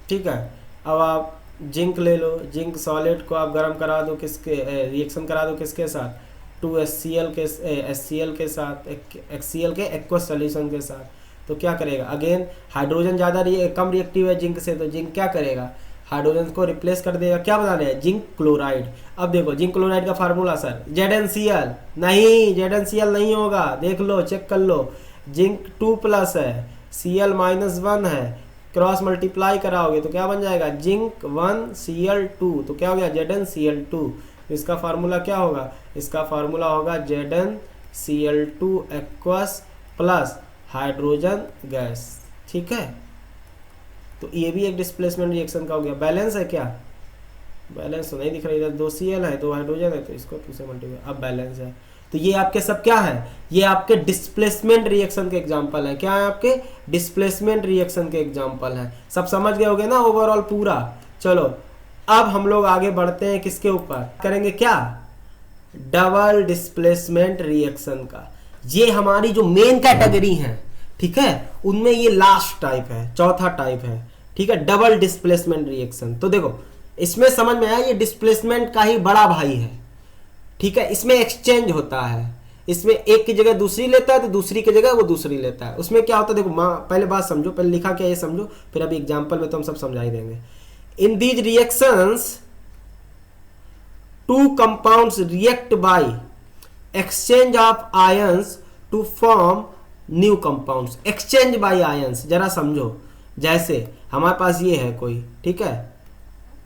ठीक है। अब आप जिंक ले लो, जिंक सॉलिड को आप गर्म करा दो किसके, रिएक्शन करा दो किसके साथ 2HCl के HCl के साथ, HCl के एक्वस सॉल्यूशन के साथ, तो क्या करेगा अगेन हाइड्रोजन ज़्यादा कम रिएक्टिव है जिंक से, तो जिंक क्या करेगा हाइड्रोजन को रिप्लेस कर देगा, क्या बना रहे हैं जिंक क्लोराइड। अब देखो जिंक क्लोराइड का फार्मूला सर ZnCl, नहीं ZnCl नहीं होगा, देख लो चेक कर लो, जिंक 2+ है, Cl-1 है, क्रॉस मल्टीप्लाई कराओगे तो क्या बन जाएगा जिंक 1Cl2, तो क्या हो गया ZnCl2। इसका फार्मूला क्या होगा, इसका फार्मूला होगा ZnCl2 aqueous plus hydrogen gas, ठीक है। तो ये भी एक डिस्प्लेसमेंट रिएक्शन का हो गया। बैलेंस है क्या, बैलेंस तो नहीं दिख रहा, इधर 2 Cl है 2 हाइड्रोजन है, तो इसको 2 से मल्टीप्लाई, अब बैलेंस है। तो ये आपके सब क्या है, ये आपके डिस्प्लेसमेंट रिएक्शन के एग्जांपल है, क्या है आपके डिस्प्लेसमेंट रिएक्शन के एग्जांपल है। सब समझ गए होगे ना ओवरऑल पूरा। चलो अब हम लोग आगे बढ़ते हैं, किसके ऊपर करेंगे, क्या डबल डिस्प्लेसमेंट रिएक्शन का। ये हमारी जो मेन कैटेगरी है, ठीक है, उनमें ये लास्ट टाइप है, चौथा टाइप है, ठीक है, डबल डिस्प्लेसमेंट रिएक्शन। तो देखो इसमें समझ में आया, ये डिस्प्लेसमेंट का ही बड़ा भाई है, ठीक है। इसमें एक्सचेंज होता है, इसमें एक की जगह दूसरी लेता है तो दूसरी की जगह वो दूसरी लेता है। उसमें क्या होता है, देखो पहले बात समझो, पहले लिखा क्या ये समझो, फिर अभी एग्जांपल में तो हम सब समझा ही देंगे। In these reactions two compounds react by exchange of ions to form new compounds. Exchange by ions जरा समझो, जैसे हमारे पास ये है कोई, ठीक है,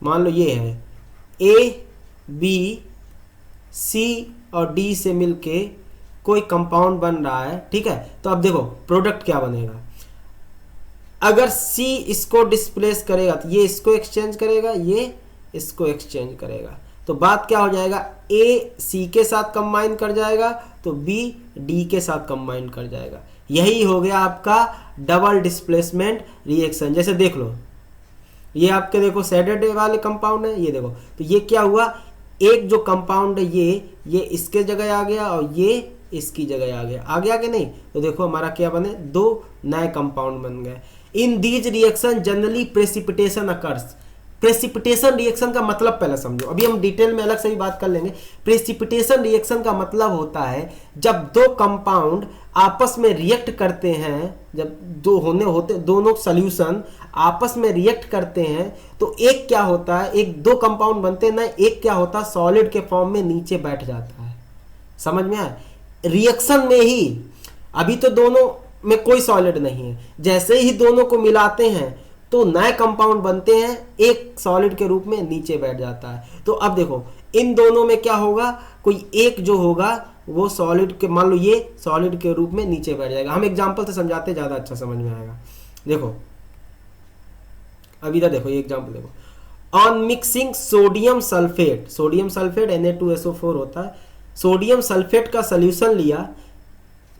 मान लो ये है A, B, C और D से मिलके कोई कंपाउंड बन रहा है, ठीक है। तो अब देखो प्रोडक्ट क्या बनेगा, अगर C इसको डिस्प्लेस करेगा तो ये इसको एक्सचेंज करेगा, ये इसको एक्सचेंज करेगा, तो बात क्या हो जाएगा, A C के साथ कंबाइन कर जाएगा तो B D के साथ कंबाइन कर जाएगा। यही हो गया आपका डबल डिस्प्लेसमेंट रिएक्शन। जैसे देख लो ये आपके देखो शेडेड वाले कंपाउंड है, ये देखो, तो ये क्या हुआ, एक जो कंपाउंड है ये इसके जगह आ गया और ये इसकी जगह आ गया कि नहीं। तो देखो हमारा क्या बने, दो नए कंपाउंड बन गए। In these reaction generally precipitation occurs. Precipitation reaction का मतलब पहले समझो, अभी हम डिटेल में अलग से ही बात कर लेंगे। प्रेसिपिटेशन रिएक्शन का मतलब होता है जब दो कंपाउंड आपस में रिएक्ट करते हैं, जब दोनों सॉल्यूशन आपस में रिएक्ट करते हैं तो एक क्या होता है, एक दो कंपाउंड बनते हैं ना, एक क्या होता है सॉलिड के फॉर्म में नीचे बैठ जाता है। समझ में आया, रिएक्शन में ही अभी तो दोनों में कोई सॉलिड नहीं है, जैसे ही दोनों को मिलाते हैं तो नए कंपाउंड बनते हैं, एक सॉलिड के रूप में नीचे बैठ जाता है। तो अब देखो इन दोनों में क्या होगा, कोई एक जो होगा वो सॉलिड के, मान लो ये सॉलिड के रूप में नीचे बैठ जाएगा। हम एग्जांपल से समझाते ज्यादा अच्छा समझ में आएगा। देखो अब इधर देखो ये एग्जांपल देखो, on mixing sodium sulphate Na2SO4 होता है, सोडियम सल्फेट का सोल्यूशन लिया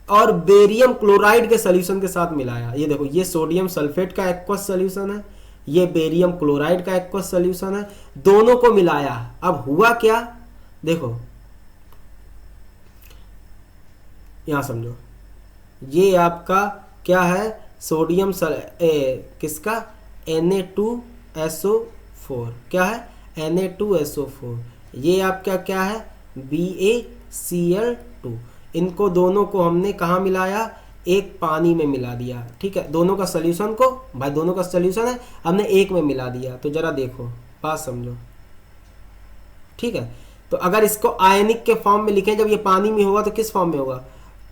और बेरियम क्लोराइड के सोल्यूशन के साथ मिलाया। ये देखो ये सोडियम सल्फेट का एक्वस सोल्यूशन है, ये बेरियम क्लोराइड का एक्वस सॉल्यूशन है, दोनों को मिलाया। अब हुआ क्या, देखो यहां समझो, ये आपका क्या है, सोडियम किसका, Na2SO4, क्या है Na2SO4, ये आपका क्या है BaCl2। इनको दोनों को हमने कहाँ मिलाया, एक पानी में मिला दिया, ठीक है, दोनों का सॉल्यूशन को, भाई दोनों का सॉल्यूशन है, हमने एक में मिला दिया। तो जरा देखो बात समझो, ठीक है। तो अगर इसको आयनिक के फॉर्म में लिखें, जब ये पानी में होगा तो किस फॉर्म में होगा,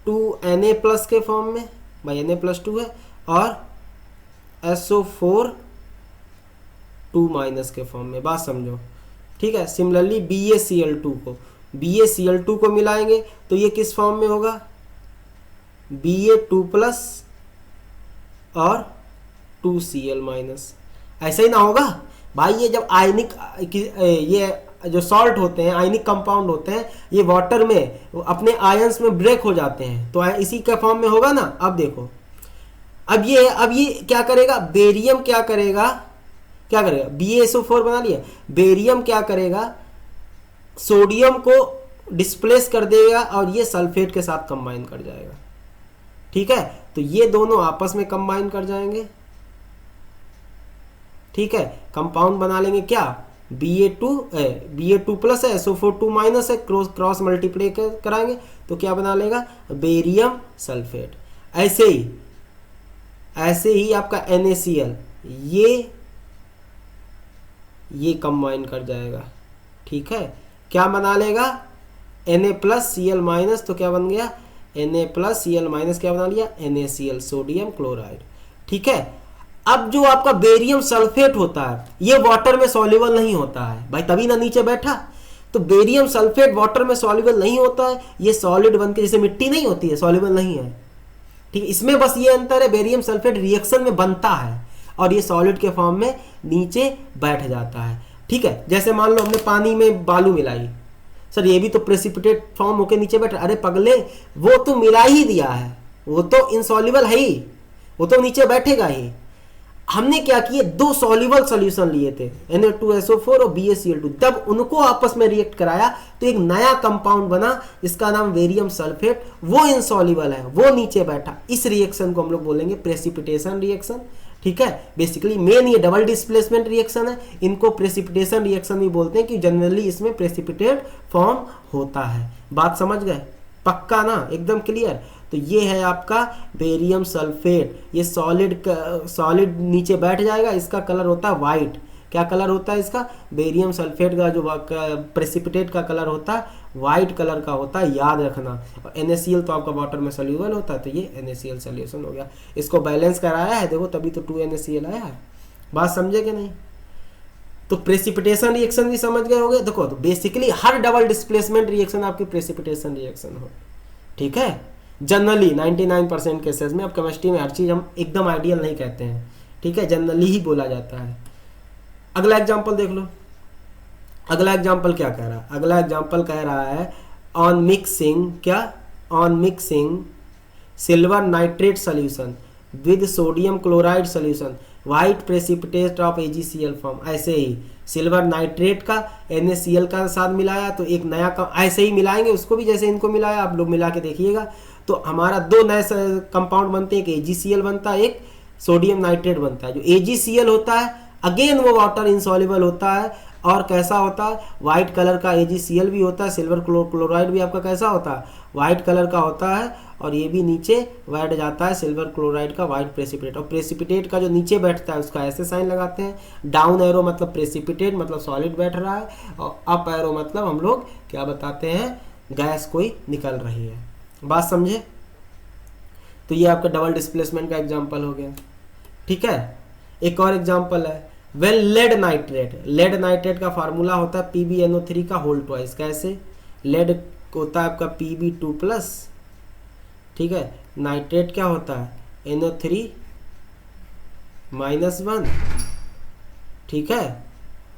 2Na+ के फॉर्म में, भाई Na+2 है, और SO4 2- के फॉर्म में, बात समझो, ठीक है। सिमिलरली BaCl2 को मिलाएंगे तो ये किस फॉर्म में होगा, Ba2+ और 2Cl-। ऐसा ही ना होगा भाई, ये जब आयनिक ये जो सॉल्ट होते हैं, आयनिक कंपाउंड होते हैं, ये वाटर में अपने आयंस में ब्रेक हो जाते हैं, तो इसी के फॉर्म में होगा ना। अब देखो, अब ये क्या करेगा, बेरियम क्या करेगा BaSO4 बना लिया, बेरियम क्या करेगा, सोडियम को डिस्प्लेस कर देगा और ये सल्फेट के साथ कंबाइन कर जाएगा, ठीक है। तो ये दोनों आपस में कंबाइन कर जाएंगे, ठीक है, कंपाउंड बना लेंगे क्या, Ba2+ है, SO4 2- है, क्रॉस मल्टीप्लाई कराएंगे तो क्या बना लेगा, बेरियम सल्फेट। ऐसे ही आपका NaCl ये कंबाइन कर जाएगा, ठीक है, क्या बना लेगा, Na+Cl-, तो क्या बन गया, Na+Cl- क्या बना लिया, NaCl, सोडियम क्लोराइड, ठीक है। अब जो आपका बेरियम सल्फेट होता है, ये वाटर में सॉल्युबल नहीं होता है भाई, तभी ना नीचे बैठा। तो बेरियम सल्फेट वाटर में सॉल्युबल नहीं होता है, ये सॉलिड बनके, जैसे मिट्टी नहीं होती है, सॉल्युबल नहीं है, ठीक है। इसमें बस ये अंतर है, बेरियम सल्फेट रिएक्शन में बनता है और ये सॉलिड के फॉर्म में नीचे बैठ जाता है, ठीक है। जैसे मान लो हमने पानी में बालू मिलाई, सर ये भी तो प्रेसिपिटेट फॉर्म होके नीचे बैठ, अरे पगले वो तो मिला ही दिया है, वो तो इनसॉल्युबल है ही, वो तो नीचे बैठेगा ही। हमने क्या किए, दो सॉल्युबल सॉल्यूशन लिए थे, Na2SO4 और BaCl2, तब उनको आपस में रिएक्ट कराया तो एक नया कंपाउंड बना जिसका नाम बेरियम सल्फेट, वो इनसॉल्युबल है, वो नीचे बैठा। इस रिएक्शन को हम लोग बोलेंगे प्रेसिपिटेशन रिएक्शन, ठीक है। बेसिकली मेन ये डबल डिस्प्लेसमेंट रिएक्शन है, इनको प्रेसिपिटेशन रिएक्शन भी बोलते हैं कि जनरली इसमें प्रेसिपिटेट फॉर्म होता है। बात समझ गए, पक्का ना, एकदम क्लियर। तो ये है आपका बेरियम सल्फेट, ये सॉलिड नीचे बैठ जाएगा, इसका कलर होता है वाइट। क्या कलर होता है इसका, बेरियम सल्फेट का जो प्रेसिपिटेट का कलर होता है वाइट कलर का होता है, याद रखना। और NaCl तो आपका वाटर में सोल्यूबल होता है, तो ये NaCl सोल्यूशन हो गया। इसको बैलेंस कराया है, देखो तभी तो 2NaCl आया है। बात समझे कि नहीं। तो प्रेसिपिटेशन रिएक्शन भी समझ गए होंगे। देखो तो बेसिकली हर डबल डिस्प्लेसमेंट रिएक्शन आपकी प्रेसिपिटेशन रिएक्शन हो, ठीक है। जनरली 99% केसेस में, अब केमिस्ट्री में हर चीज़ हम एकदम आइडियल नहीं कहते हैं, ठीक है, जनरली ही बोला जाता है। अगला एग्जांपल देख लो, अगला एग्जांपल क्या कह रहा है, अगला एग्जांपल कह रहा है ऑन मिक्सिंग, क्या, on mixing silver nitrate solution with sodium chloride solution white precipitate of AgCl form. ऐसे ही सिल्वर नाइट्रेट का NaCl का साथ मिलाया तो एक नया ऐसे ही मिलाएंगे उसको भी, जैसे इनको मिलाया, आप लोग मिला के देखिएगा तो हमारा दो नए कंपाउंड बनते हैं, एक AgCl बनता है, एक सोडियम नाइट्रेट बनता है। जो AgCl होता है अगेन वो वाटर इनसॉल्युबल होता है, और कैसा होता है, वाइट कलर का AgCl भी होता है, सिल्वर क्लोराइड भी आपका कैसा होता है, वाइट कलर का होता है, और ये भी नीचे बैठ जाता है, सिल्वर क्लोराइड का वाइट प्रेसिपिटेट। और प्रेसिपिटेट का जो नीचे बैठता है उसका ऐसे साइन लगाते हैं, डाउन एरो मतलब प्रेसिपिटेट मतलब सॉलिड बैठ रहा है, और अप एरो मतलब हम लोग क्या बताते हैं, गैस कोई निकल रही है। बात समझे। तो ये आपका डबल डिस्प्लेसमेंट का एग्जांपल हो गया, ठीक है। एक और एग्जांपल है वेन लेड नाइट्रेट का फार्मूला होता है PbNO3 का होल ट्वाइस। कैसे, लेड होता है आपका Pb2+, ठीक है, नाइट्रेट क्या होता है NO3-1, ठीक है।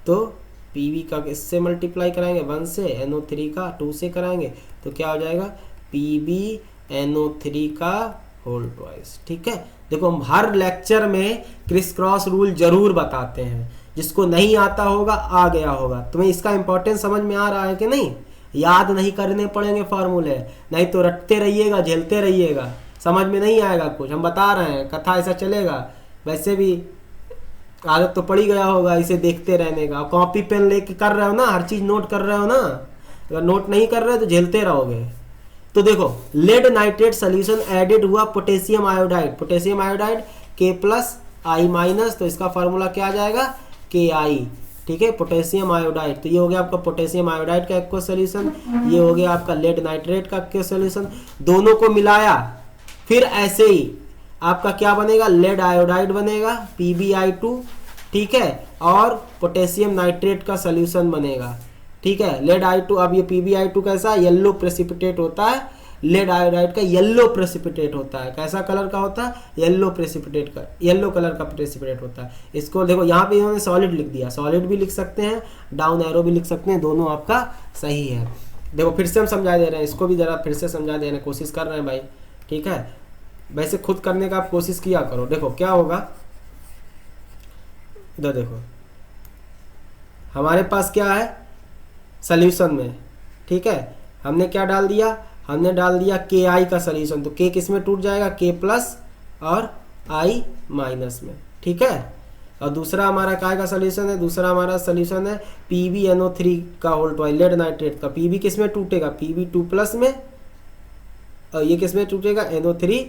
तो Pb का इससे मल्टीप्लाई कराएंगे 1 से, NO3 का 2 से कराएंगे तो क्या हो जाएगा PbNO3 का होल ट्वाइस। ठीक है, देखो हम हर लेक्चर में क्रिस क्रॉस रूल जरूर बताते हैं, जिसको नहीं आता होगा आ गया होगा। तुम्हें इसका इंपॉर्टेंस समझ में आ रहा है कि नहीं? याद नहीं करने पड़ेंगे फार्मूले, नहीं तो रटते रहिएगा, झेलते रहिएगा, समझ में नहीं आएगा कुछ। हम बता रहे हैं, कथा ऐसा चलेगा। वैसे भी आदत तो पड़ी गया होगा इसे देखते रहने का। कॉपी पेन लेके कर रहे हो ना, हर चीज नोट कर रहे हो ना। अगर नोट नहीं कर रहे तो झेलते रहोगे। तो देखो लेड नाइट्रेट सोल्यूशन एडेड हुआ पोटेशियम आयोडाइड, पोटेशियम आयोडाइड के प्लस आई माइनस, तो इसका फार्मूला क्या आ जाएगा? के आई। ठीक है, पोटेशियम आयोडाइड, तो ये हो गया आपका पोटेशियम आयोडाइड का एक्वा सोल्यूशन, ये हो गया आपका लेड नाइट्रेट का एक्वा सोल्यूशन। दोनों को मिलाया, फिर ऐसे ही आपका क्या बनेगा? लेड आयोडाइड बनेगा PbI2। ठीक है, और पोटेशियम नाइट्रेट का सोल्यूशन बनेगा। ठीक है, लेड I2, अब ये PbI2 कैसा येलो प्रेसिपिटेट होता है, लेड आयोडाइड का येलो प्रेसिपिटेट होता है। कैसा कलर का होता है? येलो प्रेसिपिटेट का, येलो कलर का प्रेसिपिटेट होता है। इसको देखो यहाँ पे इन्होंने सॉलिड लिख दिया, सॉलिड भी लिख सकते हैं, डाउन एरो भी लिख सकते हैं, दोनों आपका सही है। देखो फिर से हम समझा दे रहे हैं, इसको भी जरा फिर से समझा देने की कोशिश कर रहे हैं भाई। ठीक है, वैसे खुद करने का आप कोशिश किया करो। देखो क्या होगा, इधर देखो हमारे पास क्या है सॉल्यूशन में। ठीक है, हमने क्या डाल दिया? हमने डाल दिया के आई का सॉल्यूशन, तो के किस में टूट जाएगा? के प्लस और आई माइनस में। ठीक है, और दूसरा हमारा काय का सॉल्यूशन है? दूसरा हमारा सॉल्यूशन है PbNO3 का होल ट्वाइस, लेड नाइट्रेट का। Pb किस में टूटेगा? Pb2 प्लस में, और ये किस में टूटेगा? NO3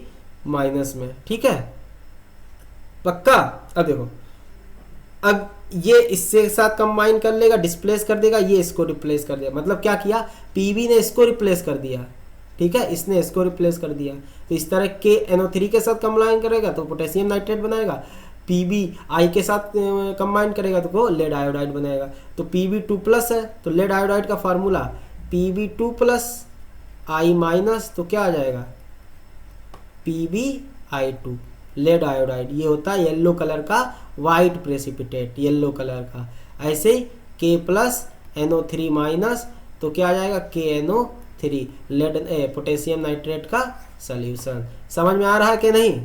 माइनस में। ठीक है, पक्का? अब देखो, अब ये इससे साथ कंबाइन कर लेगा, डिस्प्लेस कर देगा, ये इसको रिप्लेस कर दिया। मतलब क्या किया? Pb ने इसको रिप्लेस कर दिया। ठीक है, इसने इसको रिप्लेस कर दिया। तो इस तरह के NO3 के साथ कंबाइन करेगा तो पोटेशियम नाइट्रेट बनाएगा, PbI के साथ कंबाइन करेगा तो वो लेड आयोडाइड बनाएगा। तो Pb2 प्लस है, तो लेड आयोडाइड का formula Pb2 plus I minus, तो क्या आ जाएगा? PbI2 lead iodide. ये होता है येलो कलर का वाइट प्रेसिपिटेट, येलो कलर का। ऐसे ही K प्लस NO3 माइनस, तो क्या आ जाएगा? KNO3 लेड पोटेशियम नाइट्रेट का सॉल्यूशन। समझ में आ रहा है कि नहीं?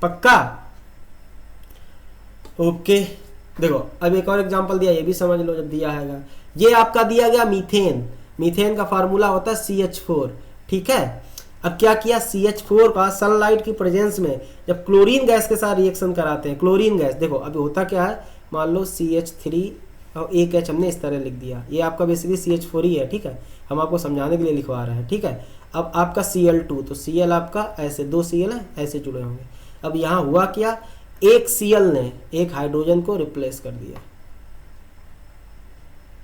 पक्का? ओके, देखो अब एक और एग्जांपल दिया, ये भी समझ लो जब दिया है। ये आपका दिया गया मीथेन, मीथेन का फार्मूला होता है CH4। ठीक है, अब क्या किया? CH4 का सनलाइट की प्रेजेंस में जब क्लोरीन गैस के साथ रिएक्शन कराते हैं, क्लोरीन गैस, देखो अभी होता क्या है, मान लो CH3 और एक H हमने इस तरह लिख दिया, ये आपका बेसिकली CH4 ही है। ठीक है, हम आपको समझाने के लिए लिखवा रहे हैं। ठीक है, अब आपका Cl2, तो Cl आपका ऐसे, दो Cl है ऐसे जुड़े होंगे। अब यहाँ हुआ क्या? एक Cl ने एक हाइड्रोजन को रिप्लेस कर दिया।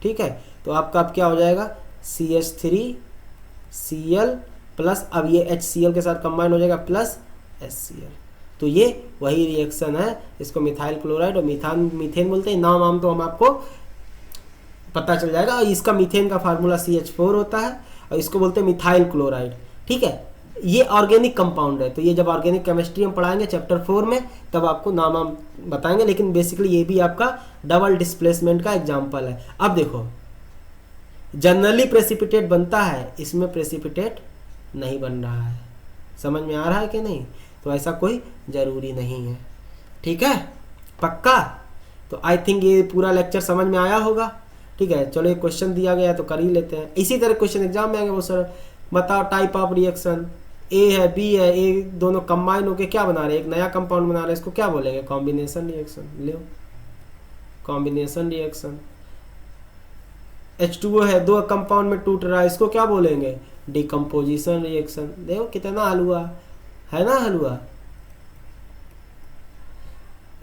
ठीक है, तो आपका अब क्या हो जाएगा? CH3Cl प्लस, अब ये HCl के साथ कंबाइन हो जाएगा प्लस HCl। तो ये वही रिएक्शन है, इसको मिथाइल क्लोराइड और मीथेन बोलते हैं। नाम आम तो हम आपको पता चल जाएगा। और इसका मीथेन का फार्मूला CH4 होता है और इसको बोलते हैं मिथाइल क्लोराइड। ठीक है, ये ऑर्गेनिक कंपाउंड है, तो ये जब ऑर्गेनिक केमिस्ट्री हम पढ़ाएंगे चैप्टर 4 में तब आपको नाम हम बताएंगे। लेकिन बेसिकली ये भी आपका डबल डिस्प्लेसमेंट का एग्जाम्पल है। अब देखो जनरली प्रेसिपिटेट बनता है, इसमें प्रेसिपिटेट नहीं बन रहा है। समझ में आ रहा है कि नहीं? तो ऐसा कोई जरूरी नहीं है। ठीक है, पक्का? तो आई थिंक ये पूरा लेक्चर समझ में आया होगा। ठीक है, चलो एक क्वेश्चन दिया गया तो कर ही लेते हैं। इसी तरह क्वेश्चन एग्जाम में आएंगे। वो सर बताओ टाइप ऑफ रिएक्शन, ए है बी है, ए दोनों कंबाइन होके क्या बना रहे हैं? एक नया कंपाउंड बना रहे हैं, इसको क्या बोलेंगे? Combination reaction. ले कॉम्बिनेशन रिएक्शन। H2O है, दो कंपाउंड में टूट रहा है, इसको क्या बोलेंगे? Decomposition reaction. देखो कितना हलवा है ना, हलवा।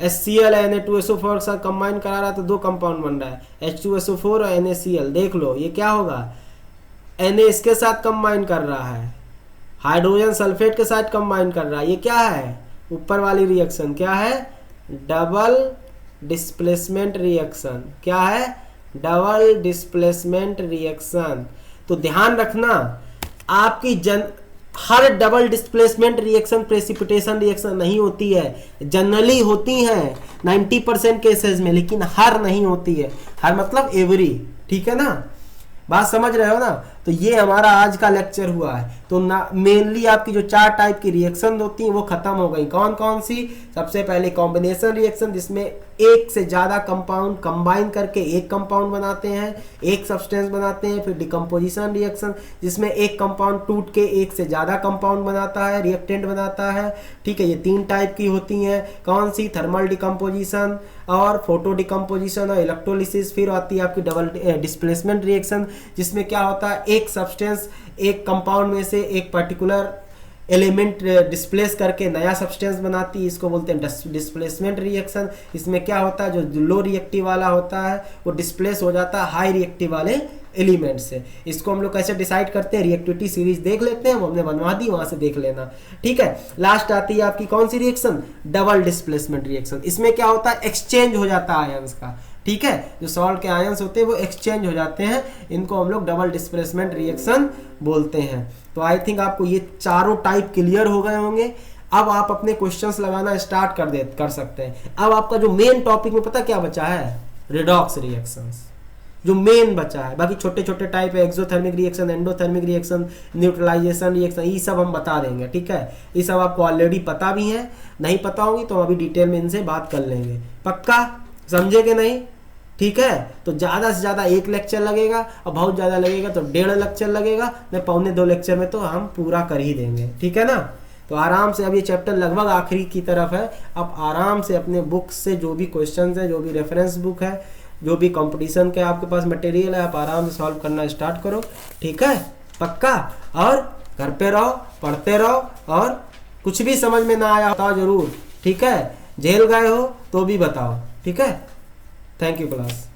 HCl Na2SO4 के साथ कंबाइन करा रहा है तो दो कंपाउंड बन रहा है, H2SO4 और NaCl। देख लो ये क्या होगा? Na इसके साथ कंबाइन कर रहा है, हाइड्रोजन सल्फेट के साथ कंबाइन कर रहा है। ये क्या है? ऊपर वाली रिएक्शन क्या है? Double displacement reaction. क्या है? Double displacement reaction. तो ध्यान रखना, आपकी हर double displacement reaction precipitation reaction नहीं होती है। जनरली होती है 90% केसेस में, लेकिन हर नहीं होती है। हर मतलब एवरी। ठीक है ना, बात समझ रहे हो ना? तो ये हमारा आज का लेक्चर हुआ है। तो ना मेनली आपकी जो 4 टाइप की रिएक्शन होती हैं वो खत्म हो गई। कौन कौन सी? सबसे पहले कॉम्बिनेशन रिएक्शन, जिसमें एक से ज्यादा कंपाउंड कंबाइन करके एक कंपाउंड बनाते हैं, एक सब्सटेंस बनाते हैं। फिर डिकम्पोजिशन रिएक्शन, जिसमें एक कंपाउंड टूट के एक से ज्यादा कंपाउंड बनाता है, रिएक्टेंट बनाता है। ठीक है, ये 3 टाइप की होती हैं। कौन सी? थर्मल डिकम्पोजिशन और फोटो डिकम्पोजिशन और इलेक्ट्रोलिसिस। फिर आती है आपकी डबल डिस्प्लेसमेंट रिएक्शन, जिसमें क्या होता है, एक सब्सटेंस एक कंपाउंड में से एक पर्टिकुलर एलिमेंट डिस्प्लेस करके नया सब्सटेंस बनाती है, इसको बोलते हैं डिस्प्लेसमेंट रिएक्शन। इसमें क्या होता है, जो लो रिएक्टिव वाला होता है वो डिस्प्लेस हो जाता है हाई रिएक्टिव वाले एलिमेंट से। इसको हम लोग कैसे डिसाइड करते हैं, रिएक्टिविटी सीरीज देख लेते हैं, वो हमने बनवा दी, वहां से देख लेना। ठीक है, लास्ट आती है आपकी कौन सी रिएक्शन? Double displacement reaction. इसमें क्या होता है, एक्सचेंज हो जाता है आयंस का। ठीक है, जो सॉल्ट के आयंस होते हैं वो एक्सचेंज हो जाते हैं, इनको हम लोग डबल डिस्प्लेसमेंट रिएक्शन बोलते हैं। तो आई थिंक आपको ये चारों टाइप क्लियर हो गए होंगे। अब आप अपने क्वेश्चंस लगाना स्टार्ट कर सकते हैं। अब आपका जो मेन टॉपिक में पता क्या बचा है, रिडॉक्स रिएक्शंस जो मेन बचा है। बाकी छोटे छोटे टाइप है, exothermic reaction, endothermic reaction, neutralisation reaction, ये सब हम बता देंगे। ठीक है, ये सब आपको ऑलरेडी पता भी है, नहीं पता होगी तो अभी डिटेल में इनसे बात कर लेंगे। पक्का समझे कि नहीं? ठीक है, तो ज़्यादा से ज़्यादा 1 लेक्चर लगेगा और बहुत ज़्यादा लगेगा तो 1.5 लेक्चर लगेगा, नहीं 1.25-2 लेक्चर में तो हम पूरा कर ही देंगे। ठीक है ना? तो आराम से, अब ये चैप्टर लगभग आखिरी की तरफ है, अब आराम से अपने बुक से जो भी क्वेश्चंस है, जो भी रेफरेंस बुक है, जो भी कंपटीशन के आपके पास मटेरियल है, आप आराम से सॉल्व करना स्टार्ट करो। ठीक है, पक्का? और घर पे रहो, पढ़ते रहो, और कुछ भी समझ में ना आया बताओ जरूर। ठीक है, जेल गए हो तो भी बताओ। ठीक है, थैंक यू क्लास।